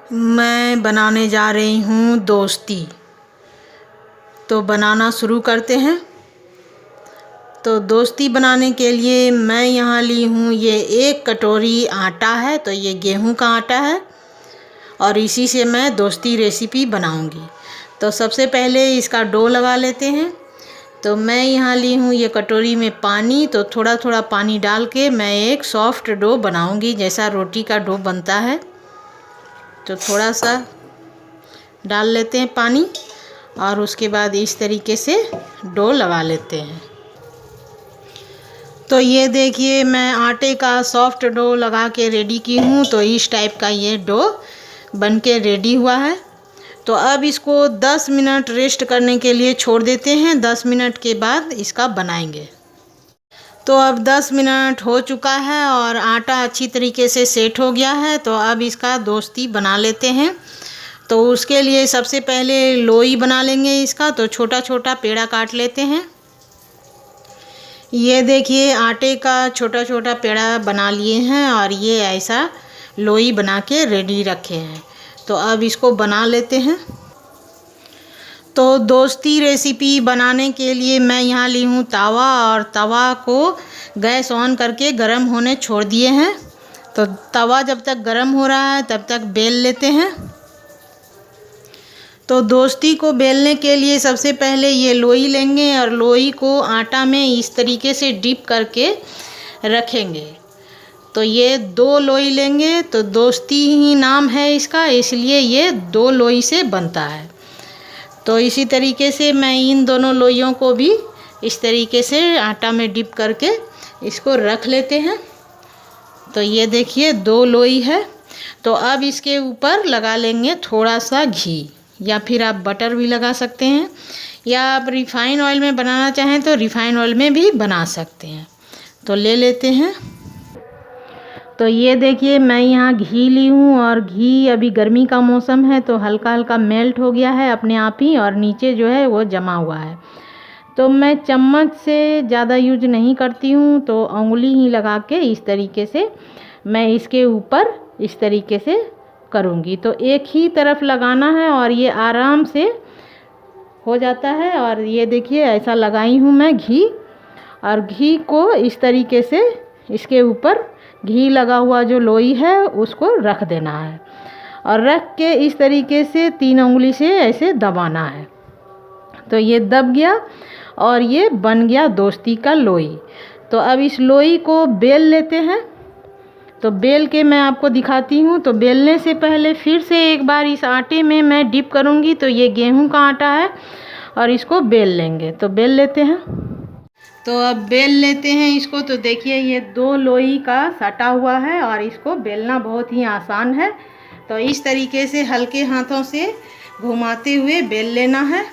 मैं बनाने जा रही हूँ दोस्ती। तो बनाना शुरू करते हैं। तो दोस्ती बनाने के लिए मैं यहाँ ली हूँ ये 1 कटोरी आटा है। तो ये गेहूं का आटा है और इसी से मैं दोस्ती रेसिपी बनाऊंगी। तो सबसे पहले इसका डो लगा लेते हैं। तो मैं यहाँ ली हूँ ये कटोरी में पानी। तो थोड़ा थोड़ा पानी डाल के मैं एक सॉफ्ट डो बनाऊंगी, जैसा रोटी का डो बनता है। तो थोड़ा सा डाल लेते हैं पानी और उसके बाद इस तरीके से डो लगा लेते हैं। तो ये देखिए मैं आटे का सॉफ्ट डो लगा के रेडी की हूँ। तो इस टाइप का ये डो बन के रेडी हुआ है। तो अब इसको 10 मिनट रेस्ट करने के लिए छोड़ देते हैं। 10 मिनट के बाद इसका बनाएंगे। तो अब 10 मिनट हो चुका है और आटा अच्छी तरीके से सेट हो गया है। तो अब इसका दोस्ती बना लेते हैं। तो उसके लिए सबसे पहले लोई बना लेंगे इसका। तो छोटा छोटा पेड़ा काट लेते हैं। ये देखिए आटे का छोटा छोटा पेड़ा बना लिए हैं और ये ऐसा लोई बना के रेडी रखे हैं। तो अब इसको बना लेते हैं। तो दोस्ती रेसिपी बनाने के लिए मैं यहाँ ली हूँ तवा और तवा को गैस ऑन करके गरम होने छोड़ दिए हैं। तो तवा जब तक गरम हो रहा है तब तक बेल लेते हैं। तो दोस्ती को बेलने के लिए सबसे पहले ये लोई लेंगे और लोई को आटा में इस तरीके से डिप करके रखेंगे। तो ये 2 लोई लेंगे। तो दोस्ती ही नाम है इसका, इसलिए ये 2 लोई से बनता है। तो इसी तरीके से मैं इन दोनों लोइयों को भी इस तरीके से आटा में डिप करके इसको रख लेते हैं। तो ये देखिए 2 लोई है। तो अब इसके ऊपर लगा लेंगे थोड़ा सा घी, या फिर आप बटर भी लगा सकते हैं, या आप रिफ़ाइन ऑयल में बनाना चाहें तो रिफ़ाइन ऑयल में भी बना सकते हैं। तो ले लेते हैं। तो ये देखिए मैं यहाँ घी ली हूँ और घी अभी गर्मी का मौसम है तो हल्का हल्का मेल्ट हो गया है अपने आप ही, और नीचे जो है वो जमा हुआ है। तो मैं चम्मच से ज़्यादा यूज नहीं करती हूँ। तो उंगली ही लगा के इस तरीके से मैं इसके ऊपर इस तरीके से करूँगी। तो एक ही तरफ लगाना है और ये आराम से हो जाता है। और ये देखिए ऐसा लगाई हूँ मैं घी, और घी को इस तरीके से इसके ऊपर घी लगा हुआ जो लोई है उसको रख देना है, और रख के इस तरीके से 3 उंगली से ऐसे दबाना है। तो ये दब गया और ये बन गया दोस्ती का लोई। तो अब इस लोई को बेल लेते हैं। तो बेल के मैं आपको दिखाती हूँ। तो बेलने से पहले फिर से एक बार इस आटे में मैं डिप करूँगी। तो ये गेहूं का आटा है और इसको बेल लेंगे। तो बेल लेते हैं। तो अब बेल लेते हैं इसको। तो देखिए ये 2 लोई का सटा हुआ है और इसको बेलना बहुत ही आसान है। तो इस तरीके से हल्के हाथों से घुमाते हुए बेल लेना है।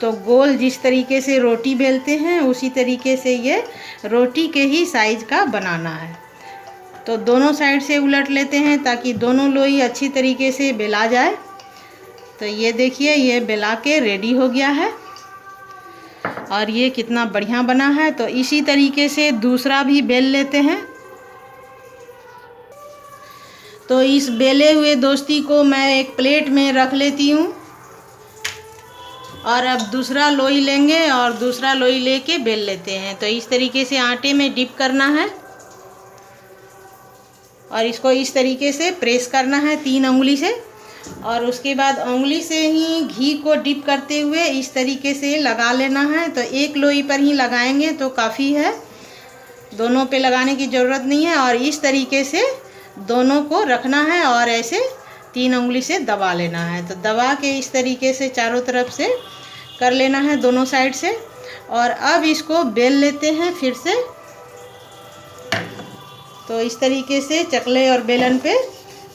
तो गोल जिस तरीके से रोटी बेलते हैं उसी तरीके से ये रोटी के ही साइज का बनाना है। तो दोनों साइड से उलट लेते हैं ताकि दोनों लोई अच्छी तरीके से बेला जाए। तो ये देखिए ये बेला के रेडी हो गया है और ये कितना बढ़िया बना है। तो इसी तरीके से दूसरा भी बेल लेते हैं। तो इस बेले हुए दोस्ती को मैं एक प्लेट में रख लेती हूँ, और अब दूसरा लोई लेंगे और दूसरा लोई लेके बेल लेते हैं। तो इस तरीके से आटे में डिप करना है और इसको इस तरीके से प्रेस करना है 3 उंगली से, और उसके बाद उंगली से ही घी को डिप करते हुए इस तरीके से लगा लेना है। तो एक लोई पर ही लगाएंगे तो काफ़ी है, दोनों पे लगाने की ज़रूरत नहीं है। और इस तरीके से दोनों को रखना है और ऐसे 3 उंगली से दबा लेना है। तो दबा के इस तरीके से चारों तरफ से कर लेना है दोनों साइड से। और अब इसको बेल लेते हैं फिर से। तो इस तरीके से चकले और बेलन पे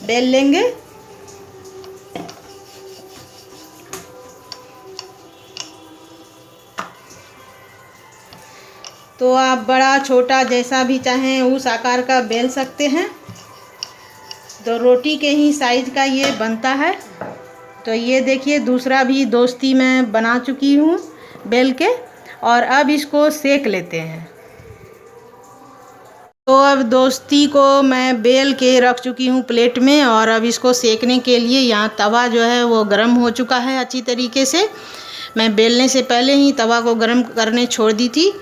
बेल लेंगे। तो आप बड़ा छोटा जैसा भी चाहें उस आकार का बेल सकते हैं। तो रोटी के ही साइज का ये बनता है। तो ये देखिए दूसरा भी दोस्ती मैं बना चुकी हूँ बेल के, और अब इसको सेक लेते हैं। तो अब दोस्ती को मैं बेल के रख चुकी हूँ प्लेट में, और अब इसको सेकने के लिए यहाँ तवा जो है वो गर्म हो चुका है अच्छी तरीके से। मैं बेलने से पहले ही तवा को गर्म करने छोड़ दी थी।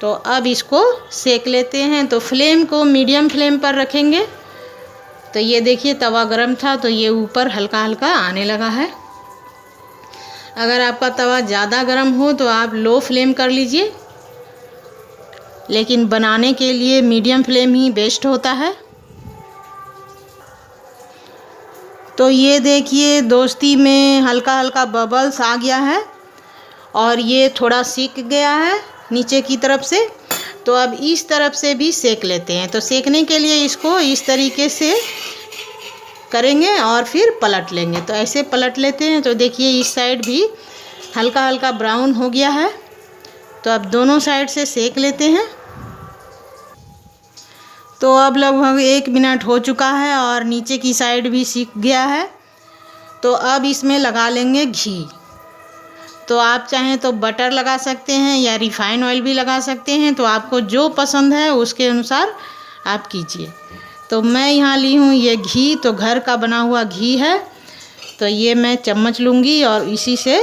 तो अब इसको सेक लेते हैं। तो फ्लेम को मीडियम फ्लेम पर रखेंगे। तो ये देखिए तवा गर्म था तो ये ऊपर हल्का हल्का आने लगा है। अगर आपका तवा ज़्यादा गर्म हो तो आप लो फ्लेम कर लीजिए, लेकिन बनाने के लिए मीडियम फ्लेम ही बेस्ट होता है। तो ये देखिए दोस्ती में हल्का हल्का बबल्स आ गया है और ये थोड़ा सिक गया है नीचे की तरफ से। तो अब इस तरफ से भी सेक लेते हैं। तो सेकने के लिए इसको इस तरीके से करेंगे और फिर पलट लेंगे। तो ऐसे पलट लेते हैं। तो देखिए इस साइड भी हल्का हल्का ब्राउन हो गया है। तो अब दोनों साइड से सेक लेते हैं। तो अब लगभग 1 मिनट हो चुका है और नीचे की साइड भी सिक गया है। तो अब इसमें लगा लेंगे घी। तो आप चाहें तो बटर लगा सकते हैं या रिफाइन ऑयल भी लगा सकते हैं। तो आपको जो पसंद है उसके अनुसार आप कीजिए। तो मैं यहाँ ली हूँ ये घी, तो घर का बना हुआ घी है। तो ये मैं चम्मच लूँगी और इसी से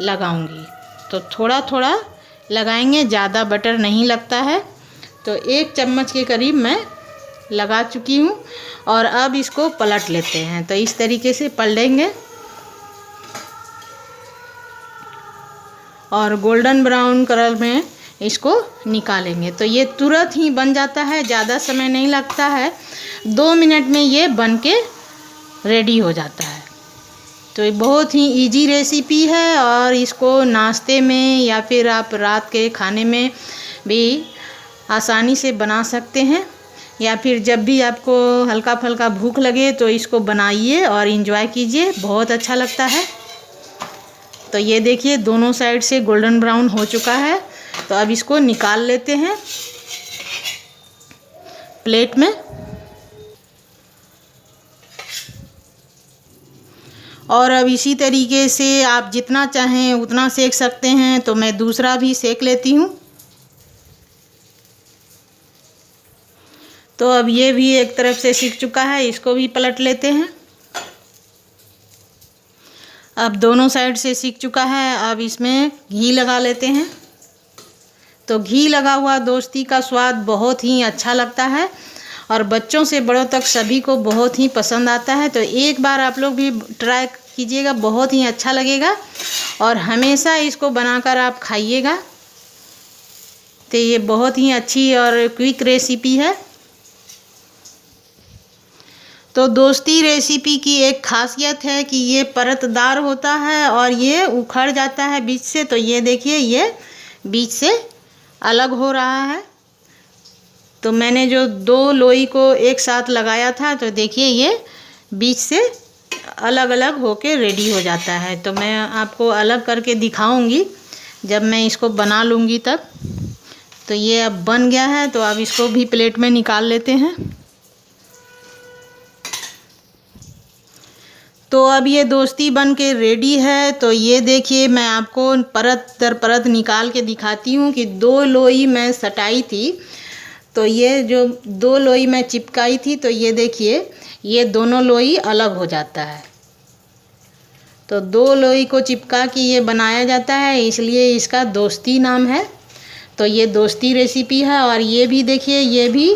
लगाऊँगी। तो थोड़ा थोड़ा लगाएंगे, ज़्यादा बटर नहीं लगता है। तो 1 चम्मच के करीब मैं लगा चुकी हूँ और अब इसको पलट लेते हैं। तो इस तरीके से पलटेंगे और गोल्डन ब्राउन कलर में इसको निकालेंगे। तो ये तुरंत ही बन जाता है, ज़्यादा समय नहीं लगता है। 2 मिनट में ये बन के रेडी हो जाता है। तो ये बहुत ही इजी रेसिपी है और इसको नाश्ते में या फिर आप रात के खाने में भी आसानी से बना सकते हैं, या फिर जब भी आपको हल्का फुल्का भूख लगे तो इसको बनाइए और इंजॉय कीजिए, बहुत अच्छा लगता है। तो ये देखिए दोनों साइड से गोल्डन ब्राउन हो चुका है। तो अब इसको निकाल लेते हैं प्लेट में। और अब इसी तरीके से आप जितना चाहें उतना सेक सकते हैं। तो मैं दूसरा भी सेक लेती हूँ। तो अब ये भी एक तरफ से सिक चुका है, इसको भी पलट लेते हैं। अब दोनों साइड से सिक चुका है। अब इसमें घी लगा लेते हैं। तो घी लगा हुआ दोस्ती का स्वाद बहुत ही अच्छा लगता है और बच्चों से बड़ों तक सभी को बहुत ही पसंद आता है। तो एक बार आप लोग भी ट्राई कीजिएगा, बहुत ही अच्छा लगेगा और हमेशा इसको बनाकर आप खाइएगा। तो ये बहुत ही अच्छी और क्विक रेसिपी है। तो दोस्ती रेसिपी की एक खासियत है कि ये परतदार होता है और ये उखड़ जाता है बीच से। तो ये देखिए ये बीच से अलग हो रहा है। तो मैंने जो 2 लोई को एक साथ लगाया था, तो देखिए ये बीच से अलग अलग होके रेडी हो जाता है। तो मैं आपको अलग करके दिखाऊंगी जब मैं इसको बना लूँगी तब। तो ये अब बन गया है। तो अब इसको भी प्लेट में निकाल लेते हैं। तो अब ये दोस्ती बन के रेडी है। तो ये देखिए मैं आपको परत दर परत निकाल के दिखाती हूँ कि 2 लोई मैं सटाई थी। तो ये जो 2 लोई मैं चिपकाई थी, तो ये देखिए ये दोनों लोई अलग हो जाता है। तो 2 लोई को चिपका के ये बनाया जाता है, इसलिए इसका दोस्ती नाम है। तो ये दोस्ती रेसिपी है। और ये भी देखिए ये भी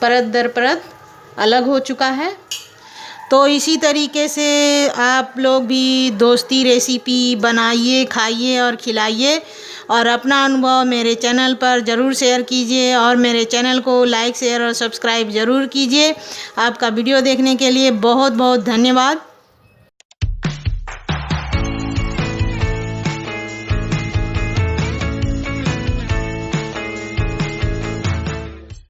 परत दर परत अलग हो चुका है। तो इसी तरीके से आप लोग भी दोस्ती रेसिपी बनाइए, खाइए और खिलाइए और अपना अनुभव मेरे चैनल पर ज़रूर शेयर कीजिए और मेरे चैनल को लाइक शेयर और सब्सक्राइब ज़रूर कीजिए। आपका वीडियो देखने के लिए बहुत बहुत धन्यवाद।